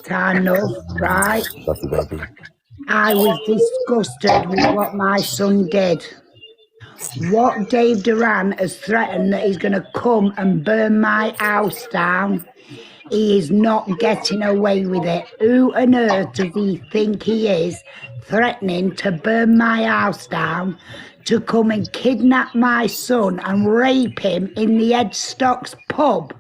time, love, right? Love you, baby. I was disgusted with what my son did. What Dave Doran has threatened that he's going to come and burn my house down. He is not getting away with it. Who on earth does he think he is, threatening to burn my house down, to come and kidnap my son and rape him in the Edstocks pub?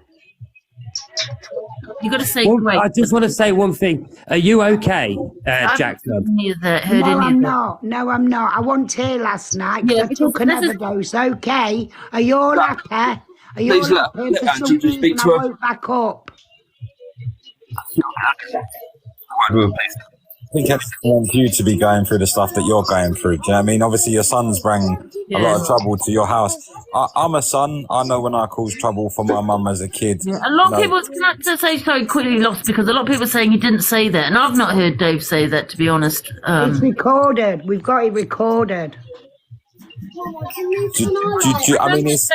You got to say, well, I just want to say one thing. Are you okay, Jack? No, I'm not. No, I'm not. I wasn't here last night because I took an overdose. Okay. Are you all happy? Are you all happy? For some reason, I woke back up. I think it's for you to be going through the stuff that you're going through. Do you know what I mean? Obviously, your son's bring a lot of trouble to your house. I'm a son. I know when I cause trouble for my mum as a kid. Yeah. A lot of people, can I just say so quickly, lost, because a lot of people are saying he didn't say that, and I've not heard Dave say that, to be honest. It's recorded. We've got it recorded. I mean, it's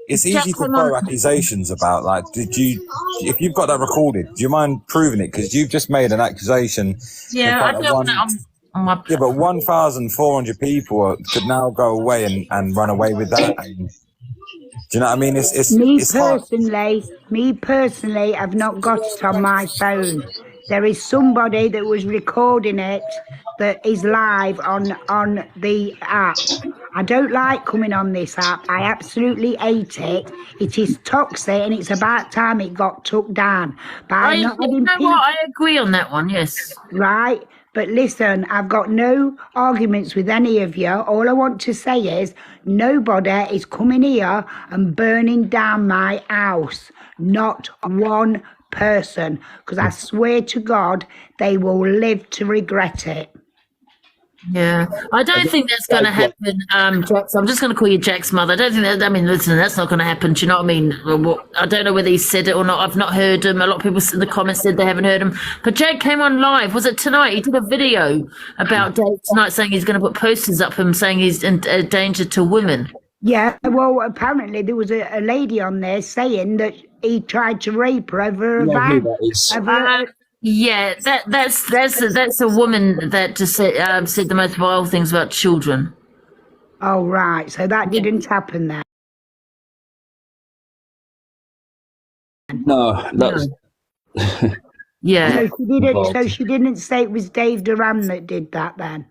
easy to throw accusations about, like, if you've got that recorded, do you mind proving it? Because you've just made an accusation. Yeah, I don't know. Yeah, but 1,400 people could now go away and run away with that. Do you know what I mean? Me personally, I've not got it on my phone. There is somebody that was recording it that is live on the app. I don't like coming on this app. I absolutely hate it. It is toxic, and it's about time it got took down. But I agree on that one, yes. Right? But listen, I've got no arguments with any of you. All I want to say is nobody is coming here and burning down my house. Not one person. Because I swear to God, they will live to regret it. Yeah, I don't think that's going to happen, Jax. I'm just going to call you Jack's mother. I don't think that, I mean, listen, that's not going to happen. Do you know what I mean? I don't know whether he said it or not. I've not heard him. A lot of people in the comments said they haven't heard him. But Jack came on live. Was it tonight? He did a video about Dave tonight saying he's going to put posters up him saying he's in danger to women. Yeah, well, apparently there was a lady on there saying that he tried to rape her over a van. Yeah, that's a woman that just said the most vile things about children. Oh, right. So that didn't happen then. No, that's yeah. So she didn't say it was Dave Doran that did that then.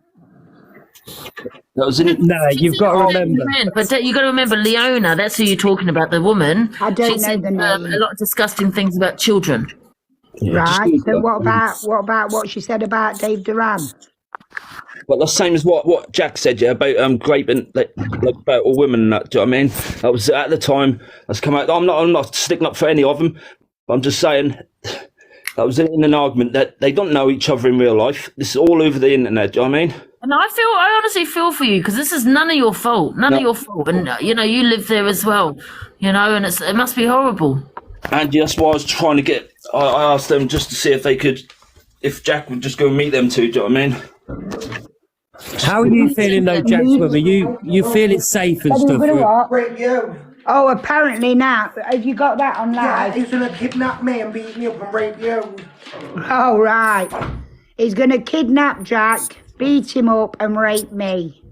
That was in. No, you've got to remember. But you got to remember, Leona. That's who you're talking about. The woman. I don't know the name. A lot of disgusting things about children. Right. So what about what she said about Dave Doran? Well, the same as what Jack said, yeah, about raping, like about all women and that. Do you know what I mean? That was at the time. That's come out. I'm not sticking up for any of them. I'm just saying that was in an argument that they don't know each other in real life. This is all over the internet. Do you know what I mean? And I honestly feel for you because this is none of your fault. None of your fault. And you live there as well. And it must be horrible. And that's why I was trying to get. I asked them just to see if Jack would just go and meet them two. Do you know what I mean? How are you feeling though, Jack's mother? You feel it's safe and stuff? Rape you. Oh, apparently now. Have you got that on live? Yeah, he's going to kidnap me and beat me up and rape you. Oh, right. He's going to kidnap Jack, beat him up and rape me.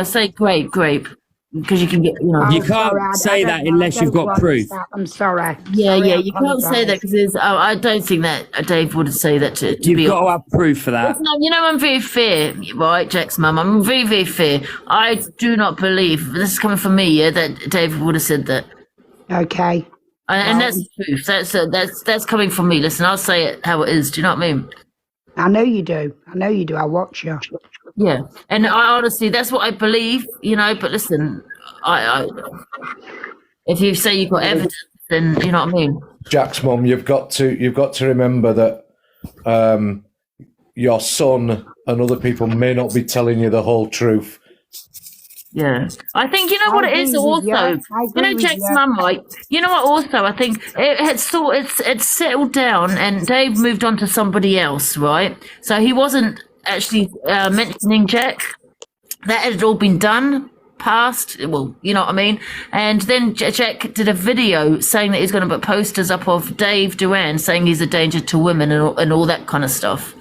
Say grape. Because you can get, you can't say that unless you've got proof. I'm sorry. Yeah, you can't say that because I don't think that Dave would say that to You've be got to have proof for that. I'm very fair, right, Jack's mum. I'm very, very fair. I do not believe, this is coming from me, that Dave would have said that. Okay. And that's the truth. That's coming from me. Listen, I'll say it how it is. Do you know what I mean? I know you do. I watch you. Yeah, and I honestly, that's what I believe, but listen, I if you say you've got evidence, then you know what I mean. Jack's mum, you've got to remember that your son and other people may not be telling you the whole truth. Yeah, I think what it is also. Jack's mum, right? You know what? Also, I think it's settled down, and Dave moved on to somebody else, right? So he wasn't actually mentioning Jack. That had all been done. passed. Well, you know what I mean? And then Jack did a video saying that he's going to put posters up of Dave Dorans saying he's a danger to women and all that kind of stuff.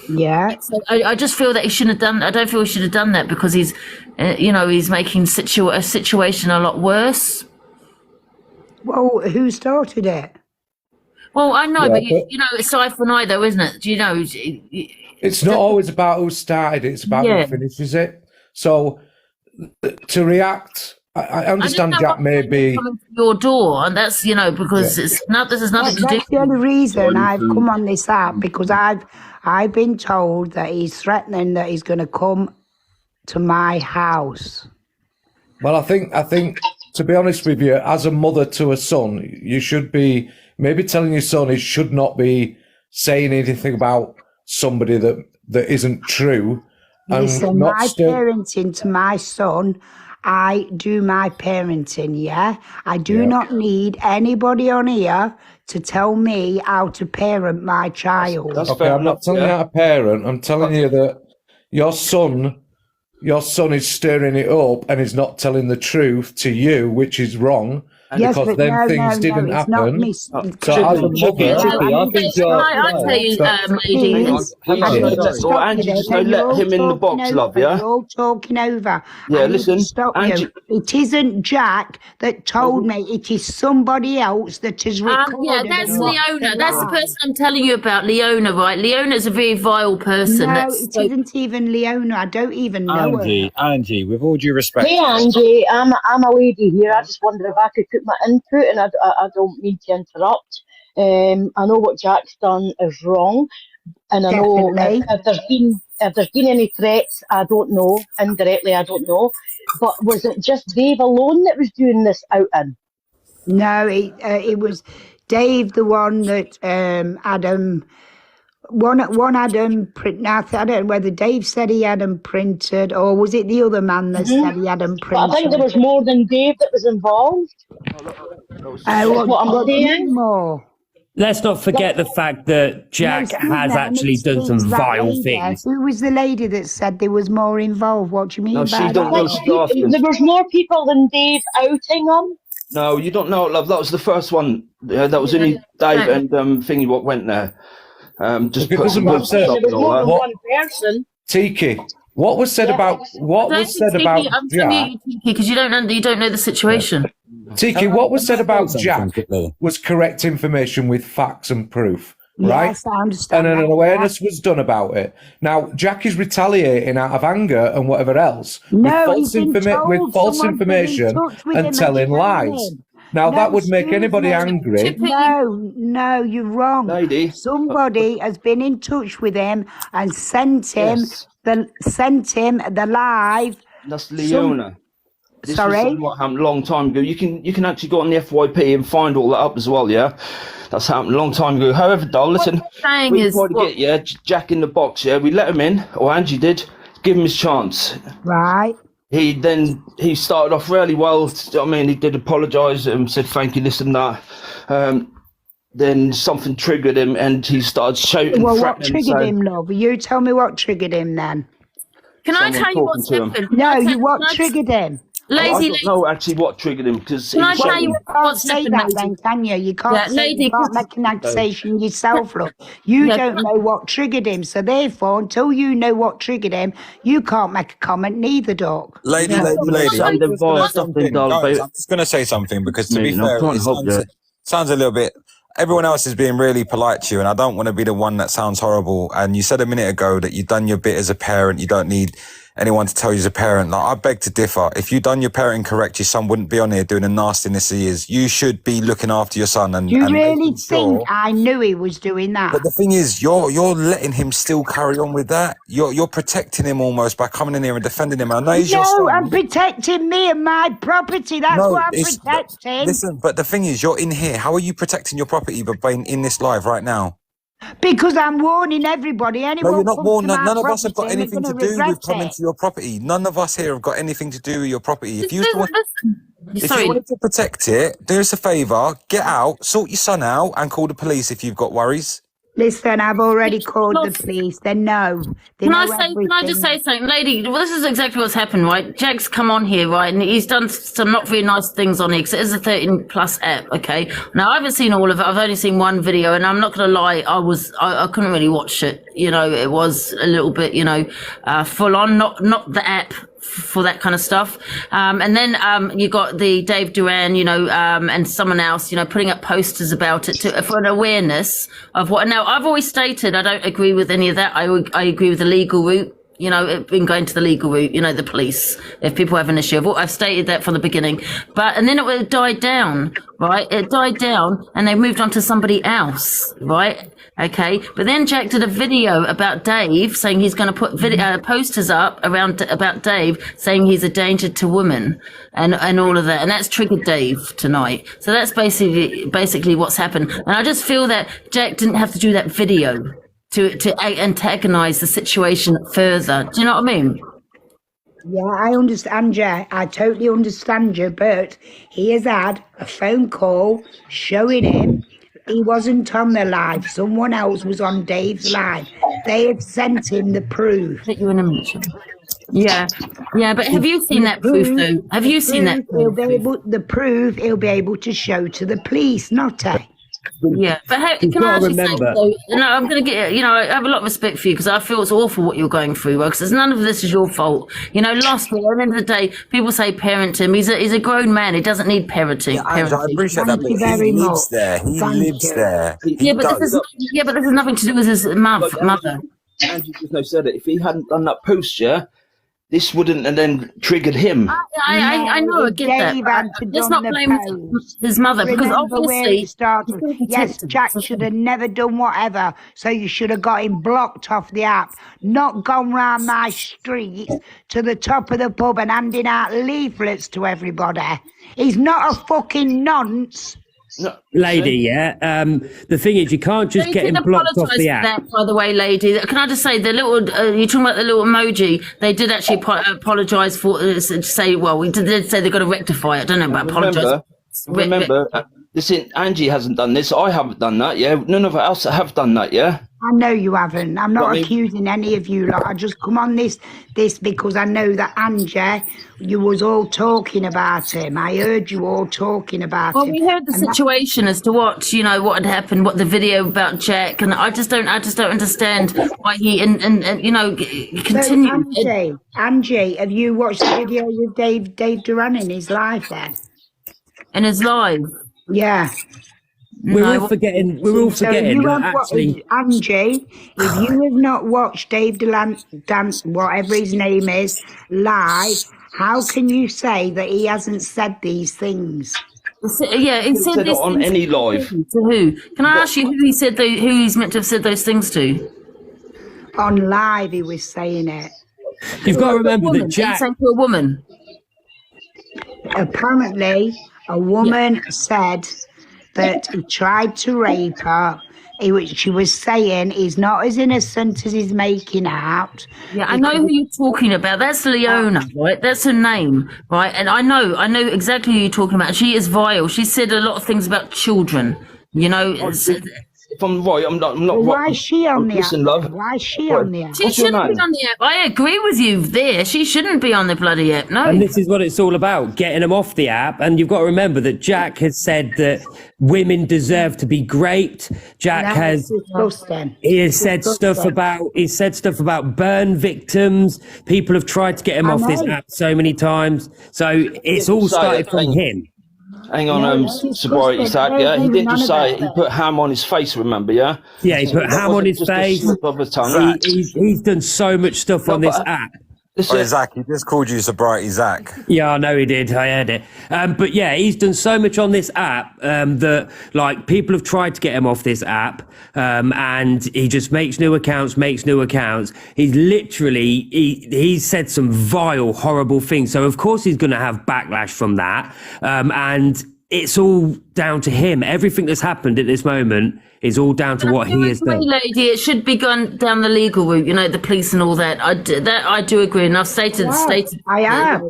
Yeah. So I just feel that he shouldn't have done. I don't feel he should have done that because he's, he's making a situation a lot worse. Well, who started it? Well, I know, but it's eye for an eye, though, isn't it? Do you know? It's not always about who started it, it's about who finishes it. So to react, I understand Jack may be coming to your door, and that's because this has nothing to do. That's the only reason I've come on this app, because I've been told that he's threatening that he's going to come to my house. Well, I think to be honest with you, as a mother to a son, you should be maybe telling your son he should not be saying anything about somebody that isn't true. Listen, my parenting to my son, I do my parenting, yeah? I do not need anybody on here to tell me how to parent my child. Okay, I'm not telling you how to parent. I'm telling you that your son is stirring it up and is not telling the truth to you, which is wrong. Yes, because but then things didn't happen. So as a mother, I'll tell you, ladies. Angie, just let him in the box, love, yeah? You're all talking over. Yeah, listen, Stop Angie. you. It isn't Jack that told me. It is somebody else that has recorded. Yeah, that's Leona. That's the person I'm telling you about, Leona, right? Leona's a very vile person. No, it isn't even Leona. I don't even know her. Angie, with all due respect. Hey, Angie, I'm a lady here. I just wonder if I could put my input, and I don't mean to interrupt. I know what Jack's done is wrong, and I know if there's been any threats, I don't know. Indirectly, I don't know. But was it just Dave alone that was doing this outing? No, it was Dave, the one that Adam. One Adam print. Now I don't know whether Dave said he had them printed, or was it the other man that said he had them printed? But I think there was more than Dave that was involved. What I'm saying. More. Let's not forget the fact that Jack has actually done some vile things. Who was the lady that said there was more involved? What do you mean by that? There was more people than Dave outing them. No, you don't know, love. That was the first one. That was only Dave and thingy what went there. Just put some there was more than one person. Tiki, what was said about I'm Jack? because you don't know the situation. Tiki, what was said about Jack was correct information with facts and proof, right? Yes, I understand. And an awareness was done about it. Now, Jack is retaliating out of anger and whatever else with false information and telling lies. Now, that would make anybody angry. No, you're wrong. Lady. Somebody has been in touch with him and sent him the live. That's Leona. Sorry? This was what happened a long time ago. You can actually go on the FYP and find all that up as well, yeah? That's happened a long time ago. However, doll, listen, we tried to get Jack in the box, yeah? We let him in, or Angie did, give him his chance. Right. He started off really well. I mean, he did apologise and said thank you, this and that. Then something triggered him and he started shouting. Well, what triggered him, love? You tell me what triggered him then. Can I tell you what's happened? No, what triggered him? I don't know actually what triggered him because can I tell you what's say that then, can you? You can't, you can't make an accusation yourself, look. You don't know what triggered him, so therefore, until you know what triggered him, you can't make a comment neither, Doc. Lady. I'm just going to say something because to be fair, it sounds a little bit. Everyone else is being really polite to you, and I don't want to be the one that sounds horrible. And you said a minute ago that you've done your bit as a parent. You don't need anyone to tell you as a parent. Like, I beg to differ. If you'd done your parenting correct, your son wouldn't be on here doing the nastiness he is. You should be looking after your son. And you really think I knew he was doing that? But the thing is, you're letting him still carry on with that. You're protecting him almost by coming in here and defending him. I know he's your son. I'm protecting me and my property. That's what I'm protecting. Listen, but the thing is, you're in here. How are you protecting your property by being in this live right now? Because I'm warning everybody. Anyone no, you're not warning. None of us have got property, anything to do with coming to your property. None of us here have got anything to do with your property. If you wanted to protect it, do us a favour, get out, sort your son out, and call the police if you've got worries. Listen, I've already called the police. They know. Can I just say something, lady? Well, this is exactly what's happened, right? Jack's come on here, right, and he's done some not very nice things on here because it is a 13+ app. Okay, now I haven't seen all of it. I've only seen one video, and I'm not going to lie, I couldn't really watch it. You know, it was a little bit, full on. Not the app for that kind of stuff. And then you got the Dave Duran, and someone else, putting up posters about it for an awareness of what. Now, I've always stated I don't agree with any of that. I agree with the legal route. Been going to the legal route, the police, if people have an issue. I've stated that from the beginning. And then it died down, right? It died down and they moved on to somebody else, right? Okay. But then Jack did a video about Dave saying he's going to put posters up about Dave saying he's a danger to women and all of that. And that's triggered Dave tonight. So that's basically what's happened. And I just feel that Jack didn't have to do that video to antagonize the situation further. Do you know what I mean? Yeah, I understand you. I totally understand you, but he has had a phone call showing him he wasn't on the live. Someone else was on Dave's live. They have sent him the proof. That you in a mention. Yeah, but have you seen that proof though? Have you seen that proof? The proof he'll be able to show to the police, not he? Yeah, but can I actually say, though, I'm going to get, I have a lot of respect for you because I feel it's awful what you're going through, because none of this is your fault. Last week, at the end of the day, people say parent him. He's a grown man. He doesn't need parenting. Yeah, I appreciate that, but he lives there. He lives there. Yeah, but this has nothing to do with his mother. Andrew just now said it. If he hadn't done that post, this wouldn't have then triggered him. I know, I get that. Let's not blame his mother, because obviously... Yes, Jack should have never done whatever, so you should have got him blocked off the app, not gone round my streets to the top of the pub and handing out leaflets to everybody. He's not a fucking nonce. No, lady, the thing is, you can't just get him blocked off the app. That, by the way, lady, can I just say the little? You're talking about the little emoji. They did actually apologise for. Say, well, we did say they've got to rectify it. I don't know about apologise. Remember, listen, Angie hasn't done this. I haven't done that. Yeah, none of us have done that. Yeah. I know you haven't. I'm not accusing any of you lot. I just come on this because I know that Angie, you was all talking about him. I heard you all talking about him. Well, we heard the situation as to what had happened, what the video about Jack, and I just don't understand why he continued. So Angie, have you watched the video with Dave Duran in his live then? In his live? Yeah. We're all forgetting. Actually, Angie, if you have not watched Dave Dance, whatever his name is, live, how can you say that he hasn't said these things? Yeah, he said this on any live. To who? Can I ask you who he's meant to have said those things to? On live, he was saying it. You've got to remember that Jack. He said to a woman. Apparently, a woman said that he tried to rape her. She was saying he's not as innocent as he's making out. Yeah, I know who you're talking about. That's Leona, right? That's her name, right? And I know exactly who you're talking about. She is vile. She said a lot of things about children. If I'm right, I'm not. Well, why is she on the app? Love. Why is she on the app? She shouldn't be on the app. I agree with you there. She shouldn't be on the bloody app. No. And this is what it's all about, getting them off the app. And you've got to remember that Jack has said that women deserve to be raped. Jack has said stuff about burn victims. People have tried to get him off this app so many times. So it's all started from him. Hang on, Sobriety Jack, he didn't just say it, he put ham on his face, remember, yeah? Yeah, he put ham on his face. He's done so much stuff on this app. Zach, he just called you Sobriety Zach. Yeah, I know he did. I heard it. But yeah, he's done so much on this app that people have tried to get him off this app, and he just makes new accounts. He's literally he's said some vile, horrible things. So of course he's going to have backlash from that, and it's all down to him. Everything that's happened at this moment is all down to what he has done. Lady, it should be gone down the legal route, the police and all that. I do agree, and I've stated. I have.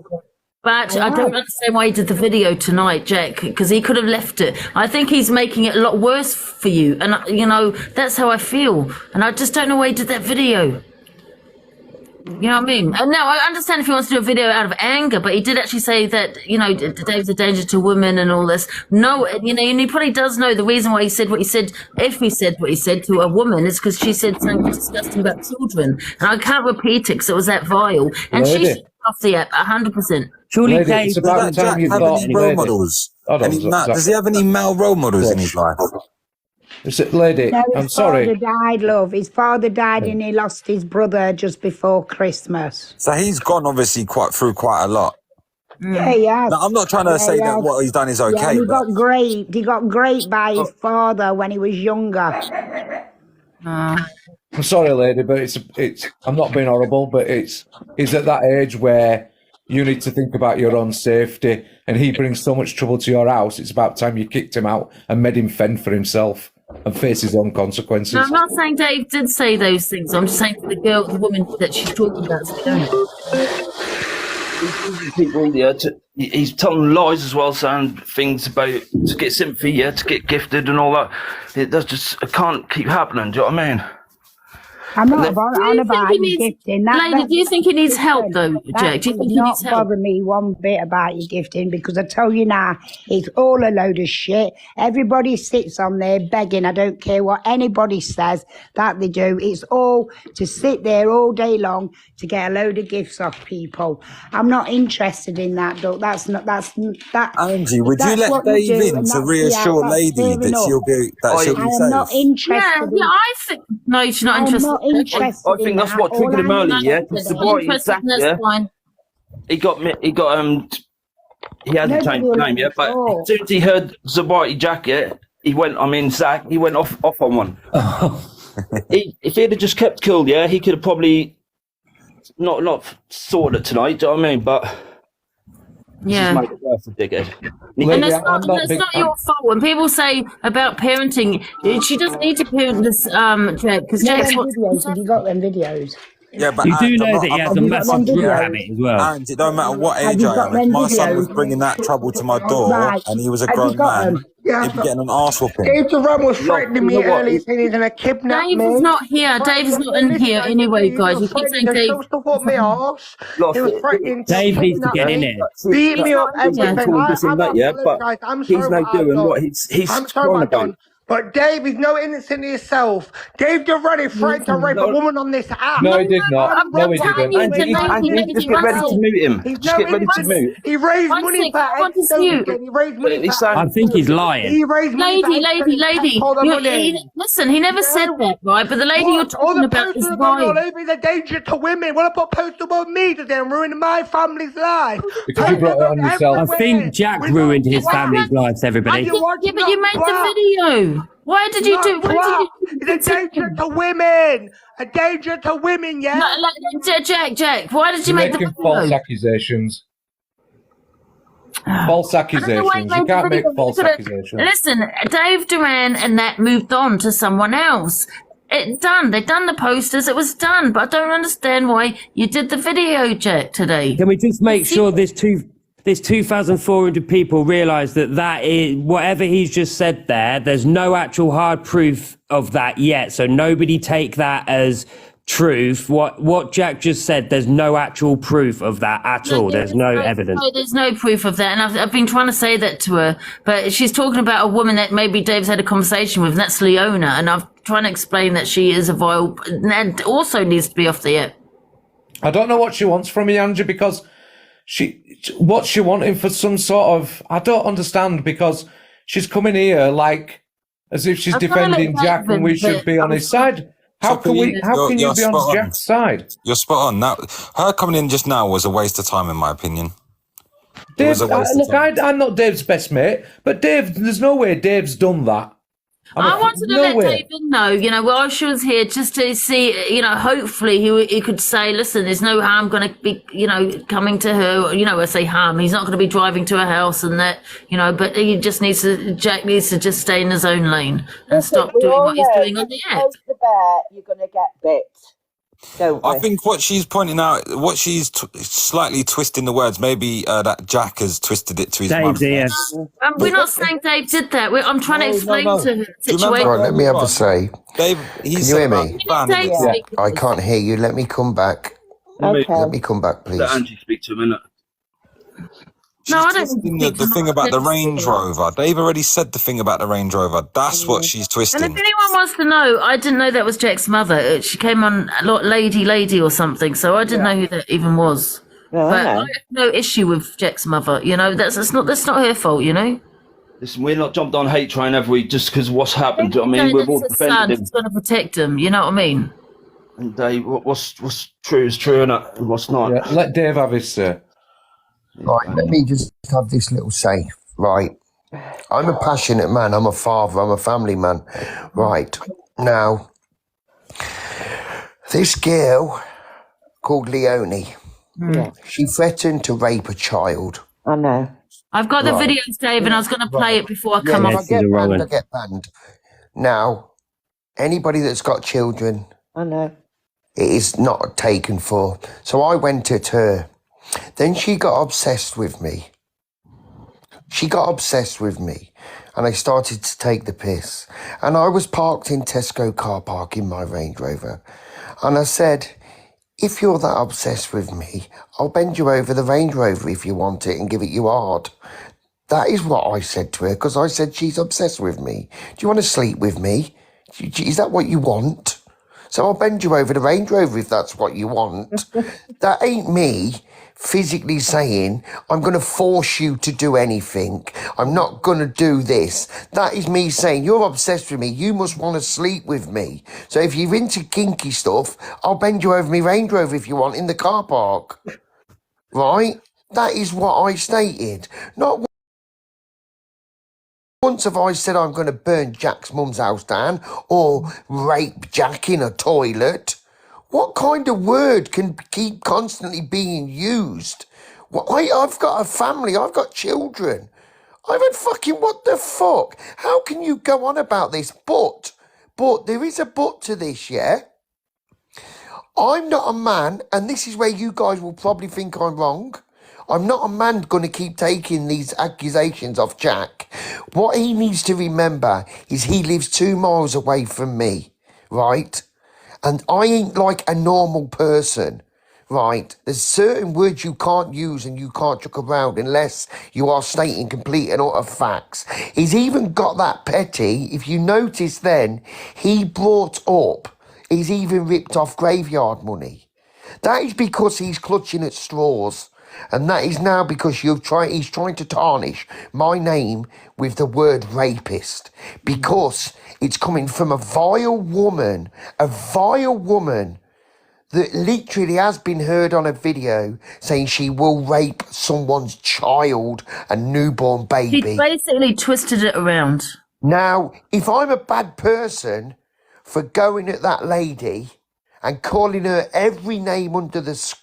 But I don't understand why he did the video tonight, Jack, because he could have left it. I think he's making it a lot worse for you. And, you know, that's how I feel. And I just don't know why he did that video. You know what I mean? And now I understand if he wants to do a video out of anger, but he did actually say that, you know, Dave's a danger to women and all this. No, you know, and he probably does know the reason why he said what he said. If he said what he said to a woman, is because she said something disgusting about children. And I can't repeat it because it was that vile. And she should be off the app 100%. Surely Lady, it's about Does time you Jack have thought. any role models? Does he have any male role models in his life? Is it, lady? No, I'm his sorry. father died, love. His father died and he lost his brother just before Christmas. So he's gone obviously through quite a lot. Yeah, he has. Now, I'm not trying to say that what he's done is okay. Yeah, he but got great. He got great by his father when he was younger. I'm sorry, lady, but it's. I'm not being horrible, but he's at that age where you need to think about your own safety, and he brings so much trouble to your house. It's about time you kicked him out and made him fend for himself and face his own consequences. No, I'm not saying Dave did say those things. I'm just saying to the woman that she's talking about. People, he's telling lies as well, saying things about to get sympathy, to get gifted and all that. It can't keep happening. Do you know what I mean? I'm not on about your gifting. Lady, do you think he needs help though, Jack? Do you think he needs help? Bother me one bit about your gifting, because I tell you now, it's all a load of shit. Everybody sits on there begging. I don't care what anybody says that they do. It's all to sit there all day long to get a load of gifts off people. I'm not interested in that, though. That's that. Angie, would you let Dave in to reassure Lady that she'll be safe? I am not interested. Yeah, I think no, she's not interested. I think that's what triggered him early, Because Sobriety Jack, he hasn't changed his name yet, but as soon as he heard Sobriety Jack, he went. I mean, Zach, he went off on one. If he'd have just kept cool, he could have probably not sorted it tonight. Do you know what I mean? But yeah. Just make it worse, dickhead. And it's not your fault. When people say about parenting, she doesn't need to parent this, Jack, because Jack's Have you got them videos? Yeah, but you do know that he has a massive drug habit as well. And it don't matter what age I am. If my son was bringing that trouble to my door and he was a grown man, he'd be getting an arse whooping. Dave Dorans was threatening me early, saying he's gonna kidnap me. Dave is not here. Dave is not in here anyway, guys. You keep saying Dave. Me arse. He was threatening. Dave needs to get in it. Beat me up, everything. I'm he's no doing what he's trying about. But Dave is no innocent himself. Dave Dorans threatened to rape a woman on this app. No, he did not. No, he didn't. And just get ready to mute him. Just get ready to mute. He raised money for He raised money for I think he's lying. He raised money Lady. Listen, he never said that, right? But the lady you're talking about is right. He's a danger to women. What about post about me to them ruining my family's life? Because you brought it on yourself. I think Jack ruined his family's lives, everybody. Yeah, but you made the video. Why did you do? It's a danger to women. A danger to women, yeah. Jack. Why did you make the video? False accusations. False accusations. You can't make false accusations. Listen, Dave Dorans and that moved on to someone else. It's done. They've done the posters. It was done. But I don't understand why you did the video, Jack, today. Can we just make sure there's 2,400 people realise that is whatever he's just said there, there's no actual hard proof of that yet. So nobody take that as truth. What Jack just said, there's no actual proof of that at all. There's no evidence. There's no proof of that. And I've been trying to say that to her, but she's talking about a woman that maybe Dave's had a conversation with, and that's Leona. And I'm trying to explain that she is a vile and also needs to be off the air. I don't know what she wants from me, Angie, because what's she wanting for some sort of, I don't understand, because she's coming here like as if she's defending Jack and we should be on his side. How can you be on Jack's side? You're spot on. Now, her coming in just now was a waste of time, in my opinion. Dave, I'm not Dave's best mate, but Dave, there's no way Dave's done that. I wanted to let David know, while she was here, just to see, hopefully he could say, listen, there's no harm going to be, coming to her. I say harm. He's not going to be driving to her house and that, but Jack needs to just stay in his own lane and stop doing what he's doing on the app. The bear, you're going to get bit. Don't we? I think what she's pointing out, what she's slightly twisting the words, maybe that Jack has twisted it to his Dave's mum. here. We're not saying Dave did that. I'm trying to explain to her the Do you situation. remember? Right, let me have a say. Dave, Can you hear me? Dave speak to I us. can't hear you. Let me come back. Okay. Let me come back, please. Let Angie speak to him, innit? No, I don't twisting think the thing about the Range Rover. Dave already said the thing about the Range Rover. That's what she's And twisting. if anyone wants to know, I didn't know that was Jack's mother. She came on Lady or something, so I didn't know who that even was. No, But I I know. have no issue with Jack's mother. You know, that's not her fault. You know. Listen, we're not jumped on hate train, have we? Just because what's happened. Do you know what I mean? We've all It's his son. defended him. He's going to protect him. You know what I mean? And Dave, what's true is true, innit? And what's not? Yeah, let Dave have his say. Right, let me just have this little say. Right, I'm a passionate man. I'm a father. I'm a family man. Right, now, this girl called Leonie, she threatened to rape a child. I know. I've got the Right. videos, Dave, and I was going to play it before I come If off. I get banned, I get banned. Now, anybody that's got children, I know. it is not taken for. So I went at her. Then she got obsessed with me. And I started to take the piss. And I was parked in Tesco car park in my Range Rover. And I said, if you're that obsessed with me, I'll bend you over the Range Rover if you want it and give it you hard. That is what I said to her, because I said she's obsessed with me. Do you want to sleep with me? Is that what you want? So I'll bend you over the Range Rover if that's what you want. That ain't me physically saying, I'm going to force you to do anything. I'm not going to do this. That is me saying, you're obsessed with me. You must want to sleep with me. So if you're into kinky stuff, I'll bend you over my Range Rover if you want in the car park. Right? That is what I stated. Not once have I said I'm going to burn Jack's mum's house down or rape Jack in a toilet. What kind of word can keep constantly being used? Well, I've got a family. I've got children. I've had fucking what the fuck? How can you go on about this? But there is a but to this, yeah? I'm not a man, and this is where you guys will probably think I'm wrong. I'm not a man going to keep taking these accusations off Jack. What he needs to remember is he lives 2 miles away from me, right? And I ain't like a normal person, right? There's certain words you can't use and you can't chuck around unless you are stating complete and utter facts. He's even got that petty. If you notice then, he brought up, he's even ripped off graveyard money. That is because he's clutching at straws. And that is now because he's trying to tarnish my name with the word rapist, because it's coming from a vile woman that literally has been heard on a video saying she will rape someone's child, a newborn baby. He basically twisted it around. Now, if I'm a bad person for going at that lady and calling her every name under the sun,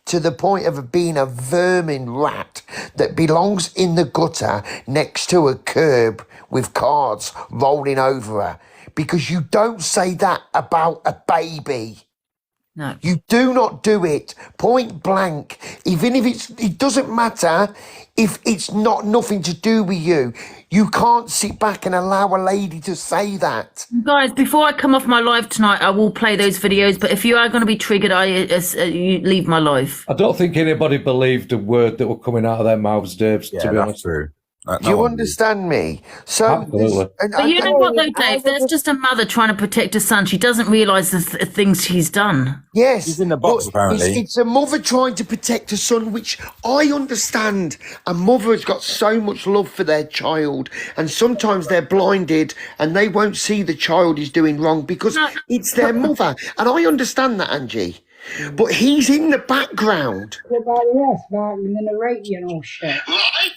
to the point of her being a vermin rat that belongs in the gutter next to a curb with cards rolling over her, because you don't say that about a baby. No. You do not do it, point blank. Even if it doesn't matter if it's not nothing to do with you. You can't sit back and allow a lady to say that. Guys, before I come off my live tonight, I will play those videos. But if you are going to be triggered, you leave my life. I don't think anybody believed a word that were coming out of their mouths, Dave, to be honest. True. Do you understand me? So, absolutely. But you know what, though, Dave? That's just a mother trying to protect her son. She doesn't realise the things she's done. Yes. He's in the box, apparently. It's a mother trying to protect her son, which I understand. A mother has got so much love for their child, and sometimes they're blinded and they won't see the child is doing wrong because it's their mother. And I understand that, Angie. But he's in the background. Barking in the radio and all shit. Right?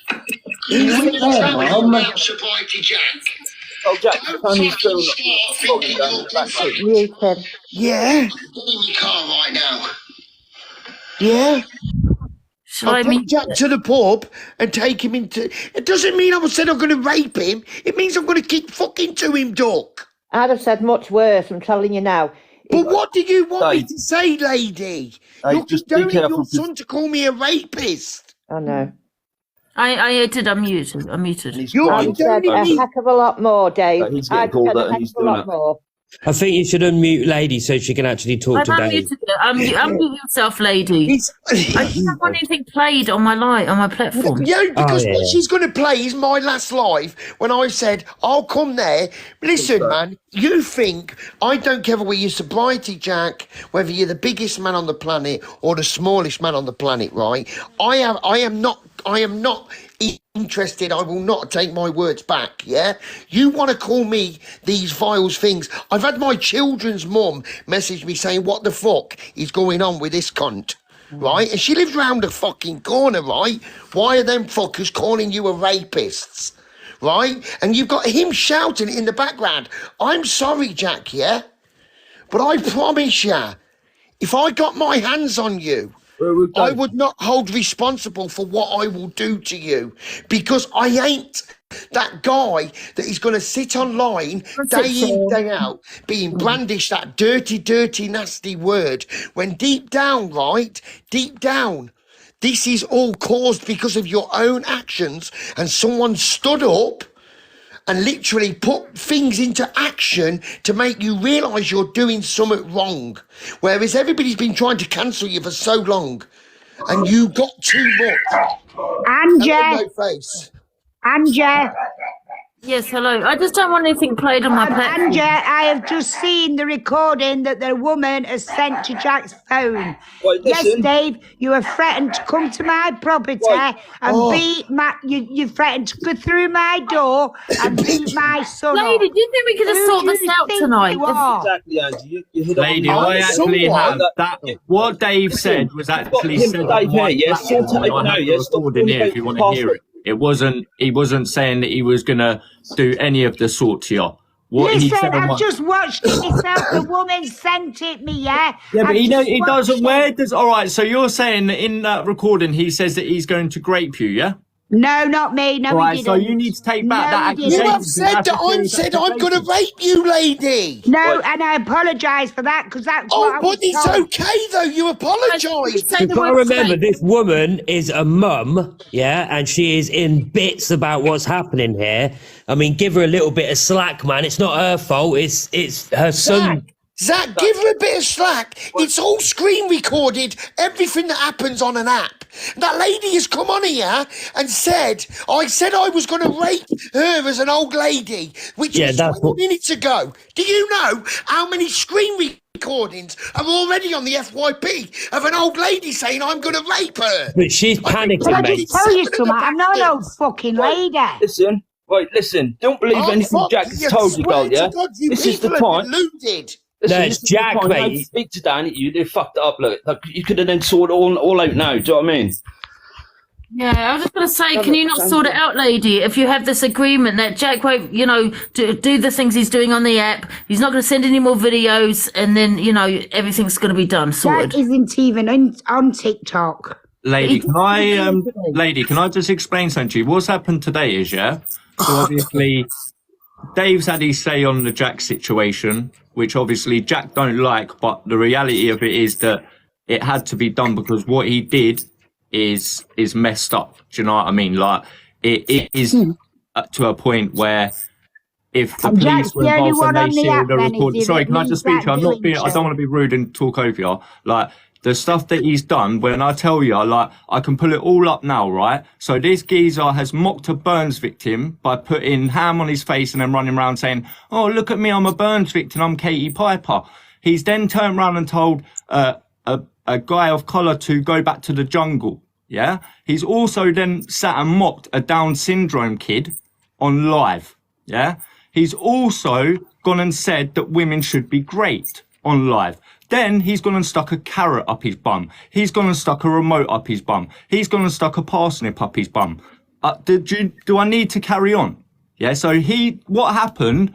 He's in about Sobriety Jack. Oh, Jack, Tony's doing Muted. Yeah. I'm in my car right now. Yeah. I'll take Jack to the pub and take him into... It doesn't mean I said I'm going to rape him. It means I'm going to keep fucking to him, Duck. I'd have said much worse, I'm telling you now. But what do you want me to say, lady? You're just be condoning careful, your son to call me a rapist. I know. I did unmute. You're I said a condoning me. heck of a lot more, Dave. He's I getting called said that a and heck he's of a doing lot it. more. I think you should unmute Lady so she can actually talk I've to Dave. unmuted it. Unmute yourself, lady. I don't want anything played on my platform. Yeah, because Oh, yeah. what she's going to play is my last live when I said, I'll come there. Listen, man, you think I don't care whether you're Sobriety Jack, whether you're the biggest man on the planet or the smallest man on the planet, right? I am not interested. I will not take my words back, yeah? You want to call me these vile things. I've had my children's mum message me saying, what the fuck is going on with this cunt? Right? And she lives round the fucking corner, right? Why are them fuckers calling you a rapist? Right? And you've got him shouting in the background. I'm sorry, Jack, yeah? But I promise you, if I got my hands on you, I would not hold responsible for what I will do to you, because I ain't that guy that is going to sit online day in, day out, being brandished that dirty, dirty, nasty word, when deep down, right, deep down, this is all caused because of your own actions, and someone stood up and literally put things into action to make you realise you're doing something wrong. Whereas everybody's been trying to cancel you for so long, and you got too much. Anja. No face. Anja. Yes, hello. I just don't want anything played on my platform. Anja, I have just seen the recording that the woman has sent to Jack's phone. Yes, Dave, you have threatened to come to my property and beat my... You threatened to go through my door and beat my son up. Lady, do you think we could have sorted this out tonight? Exactly, Angie. You hit Lady, I actually have that. What Dave said was actually said on my platform. I have the recording here if you want to hear it. He wasn't saying that he was going to do any of the sort to you. What he Listen, said on I've my... just watched it myself. The woman sent it me, yeah? Yeah, but he doesn't. Where it. does... All right, so you're saying that in that recording he says that he's going to grape you, yeah? No, not me. No, right, he so didn't. you need to take back No, that he accusation. You have said that I'm going to rape you, lady. No, and I apologise for that, because that's what I was but it's told. okay, though. You apologise. You've got to remember, this woman is a mum, yeah, and she is in bits about what's happening here. I mean, give her a little bit of slack, man. It's not her fault. It's her son. Zach, give her a bit of slack. It's all screen recorded, everything that happens on an app. That lady has come on here and said, I said I was going to rape her as an old lady, which was 20 minutes ago. Do you know how many screen recordings are already on the FYP of an old lady saying I'm going to rape her? But she's panicking, Can I mate. just tell you something? I'm not an old fucking lady. Listen. Don't believe anything Jack has told you, girl, yeah? This is the time. Listen, no, it's Jack, mate. You speak to Dan, they fucked it up. Look, you could have then sorted all out now. Do you know what I mean? Yeah, I was just going to say, can you not sort it out, lady? If you have this agreement that Jack won't, do the things he's doing on the app, he's not going to send any more videos, and then, everything's going to be done, sorted. Jack isn't even on TikTok. Lady, can I just explain something to you? What's happened today is, so obviously, Dave's had his say on the Jack situation, which obviously Jack don't like, but the reality of it is that it had to be done because what he did is messed up. Do you know what I mean? Like, it is to a point where if the police were involved and they see all the recording... Sorry, can I just speak to you? I don't want to be rude and talk over you. Like, the stuff that he's done, when I tell you, like, I can pull it all up now, right? So this geezer has mocked a Burns victim by putting ham on his face and then running around saying, oh, look at me, I'm a Burns victim, I'm Katie Piper. He's then turned around and told a guy of colour to go back to the jungle, yeah? He's also then sat and mocked a Down syndrome kid on live, yeah? He's also gone and said that women should be great on live. Then he's gone and stuck a carrot up his bum. He's gone and stuck a remote up his bum. He's gone and stuck a parsnip up his bum. Do I need to carry on? Yeah, so what happened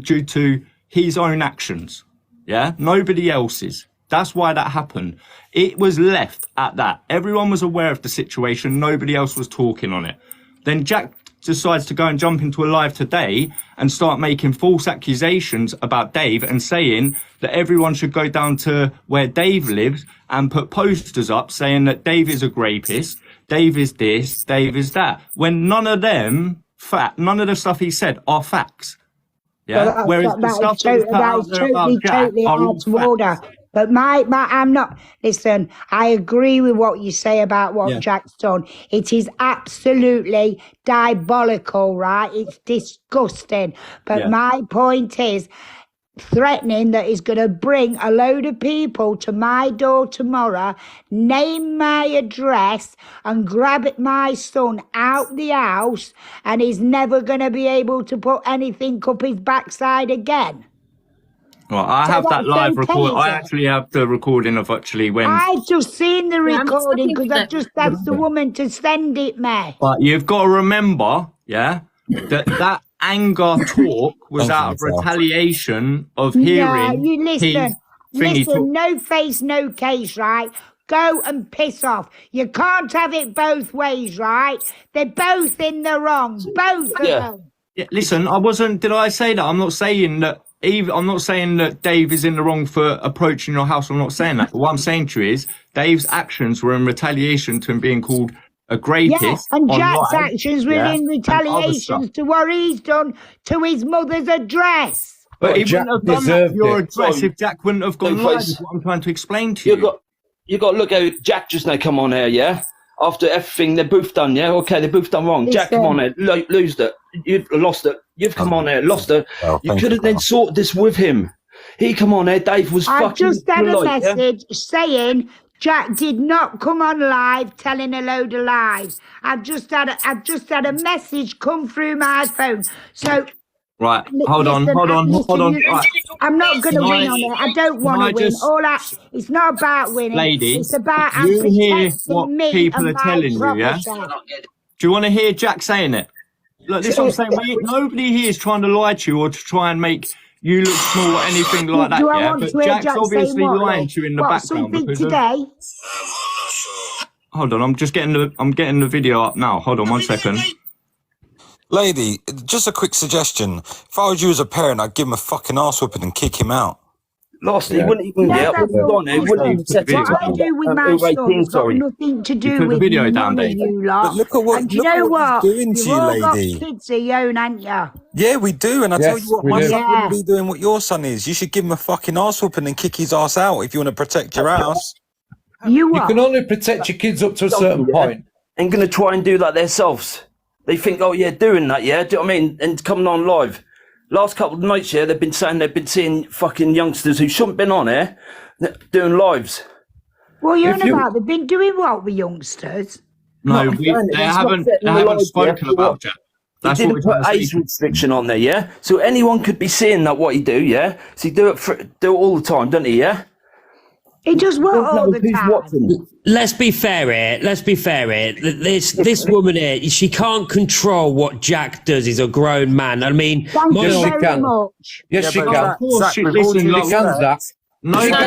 due to his own actions. Yeah, nobody else's. That's why that happened. It was left at that. Everyone was aware of the situation. Nobody else was talking on it. Then Jack decides to go and jump into a live today and start making false accusations about Dave and saying that everyone should go down to where Dave lives and put posters up saying that Dave is a rapist, Dave is this, Dave is that, when none of the stuff he said are facts. Yeah, whereas the stuff that was totally out of order. But I'm not. Listen, I agree with what you say about what Jack's done. It is absolutely diabolical, right? It's disgusting. But my point is, threatening that he's going to bring a load of people to my door tomorrow, name my address and grab my son out the house, and he's never going to be able to put anything up his backside again. Well, I have that live recording. I actually have the recording of actually when... I've just seen the recording because I've just asked the woman to send it me. But you've got to remember, that anger talk was out of retaliation of hearing... No, listen, no face, no case, right? Go and piss off. You can't have it both ways, right? They're both in the wrong, both of them. Yeah, listen, did I say that? I'm not saying that Dave is in the wrong for approaching your house. I'm not saying that. But what I'm saying to you is Dave's actions were in retaliation to him being called a rapist. Yes, and Jack's actions were in retaliation to what he's done to his mother's address. But he wouldn't have done that to your address if Jack wouldn't have gone live, is what I'm trying to explain to you. You got to look how Jack just now come on here, yeah? After everything they're both done, yeah? Okay, they're both done wrong. Jack, come on here, lose it. You've lost it. You've come on here, lost it. You could have then sorted this with him. He come on here, Dave was fucking... I've just had a message saying Jack did not come on live telling a load of lies. I've just had a message come through my phone. So... Right, hold on. Right. I'm not going to win on it. I don't want to win. It's not about winning. Lady, it's about you hear what me people are telling you, yeah? Do you want to hear Jack saying it? Look, this is what I'm saying. Nobody here is trying to lie to you or to try and make you look small or anything like that, yeah? But Jack's obviously lying to you in the background. Because today? Hold on, I'm getting the video up now. Hold on 1 second. Lady, just a quick suggestion. If I was you as a parent, I'd give him a fucking arse whooping and kick him out. Last, he wouldn't even get up. What I do with my son has got nothing to do with none of you lot. But look at what, you know what? He's doing to you, lady. Got kids of your own, haven't you? Yeah, we do. And I tell you what, my son wouldn't be doing what your son is. You should give him a fucking arse whooping and kick his ass out if you want to protect your house. You can only protect your kids up to a certain point. Ain't going to try and do that themselves. They think, oh yeah, doing that, yeah, do you know what I mean? And coming on live. Last couple of nights, yeah, they've been saying they've been seeing fucking youngsters who shouldn't have been on here doing lives. Well, they've been doing what with youngsters? No, they haven't spoken about Jack. He didn't put age restriction on there, yeah? So anyone could be seeing that what he do, yeah? So he do it all the time, doesn't he, yeah? He does what all the time? Let's be fair here. This woman here, she can't control what Jack does. He's a grown man. I mean, Thank you very much. Yes, she can. Listen, she can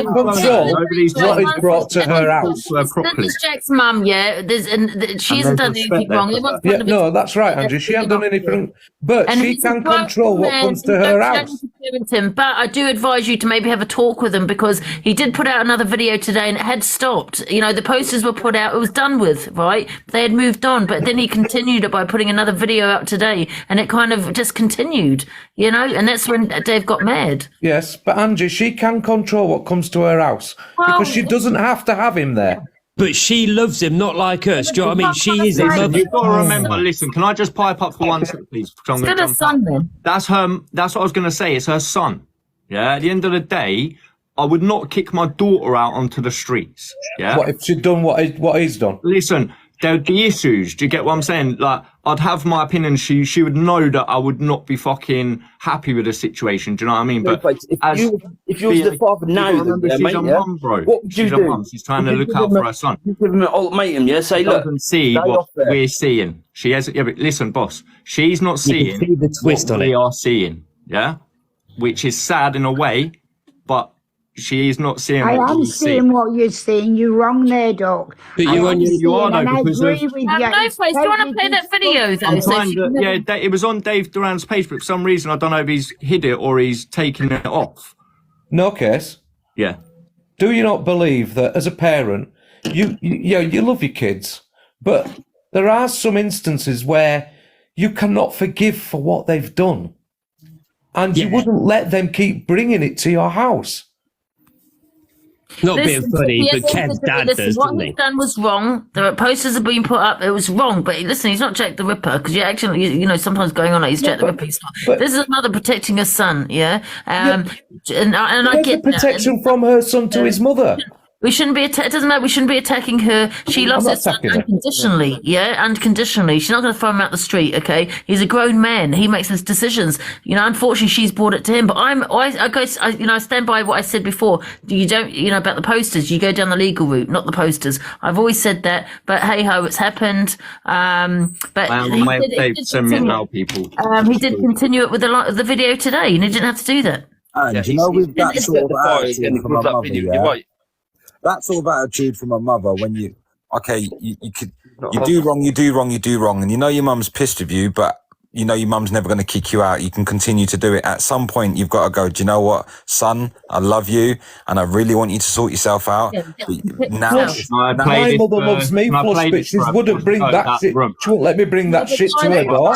control what is brought to her house. This is Jack's mum, yeah. She hasn't done anything wrong. No, that's right, Andrew. She hasn't done anything, but she can control what comes to her house. But I do advise you to maybe have a talk with him, because he did put out another video today and it had stopped. You know, the posters were put out, it was done with, right? They had moved on, but then he continued it by putting another video out today, and it kind of just continued, you know, and that's when Dave got mad. Yes, but Angie, she can control what comes to her house, because she doesn't have to have him there. But she loves him, not like us. Do you know what I mean? She is a mother. You've got to remember, listen, can I just pipe up for 1 second, please? It's got a son, then. That's what I was going to say. It's her son. Yeah, at the end of the day, I would not kick my daughter out onto the streets. Yeah. What if she'd done what he's done? Listen, there'd be issues. Do you get what I'm saying? Like, I'd have my opinion. She would know that I would not be fucking happy with the situation. Do you know what I mean? But if you was the father now, she's a mum, bro. What would you do? She's trying to look out for her son. You give him an ultimatum, yeah? Say, look, doesn't see what we're seeing. She has. Yeah, but listen, boss. She's not seeing the twist what on we it. are seeing. Yeah, which is sad in a way, but she is not seeing I what am you see. seeing what you're seeing. You're wrong there, Doc. But I you am you seeing, are, though, and I because agree of- with you. No, It's face. Do you want to totally play that video though? I'm So trying she to, can- yeah, it was on Dave Duran's page, but for some reason, I don't know if he's hid it or he's taken it off. No case. Yeah. Do you not believe that as a parent, you love your kids, but there are some instances where you cannot forgive for what they've done, and you wouldn't let them keep bringing it to your house. Not being Listen, funny, yes, but Kev's dad listen, does, what doesn't he's he? done was wrong. The posters are being put up. It was wrong. But listen, he's not Jack the Ripper because you actually, you know, sometimes going on like he's Jack the Ripper. He's not. This is a mother protecting her son. Yeah. And I Where's get the protection from her son to his mother? We shouldn't be. It doesn't matter. We shouldn't be attacking her. She loves not her son attacking her. unconditionally. Yeah, unconditionally. She's not going to throw him out the street. Okay, he's a grown man. He makes his decisions. You know, unfortunately, she's brought it to him. But I stand by what I said before. You don't, you know, about the posters. You go down the legal route, not the posters. I've always said that. But hey ho, it's happened. But I am on my tape. Send me it now, people. He did continue it with the video today, and he didn't have to do that. And you know, with that sort of attitude from a mother, yeah? That sort of attitude from a mother, when you do wrong, and you know your mum's pissed with you, but you know your mum's never going to kick you out. You can continue to do it. At some point, you've got to go, do you know what, son? I love you, and I really want you to sort yourself out. But now, My mother loves me, plus bitches wouldn't bring that shit. She won't let me bring that shit to her door.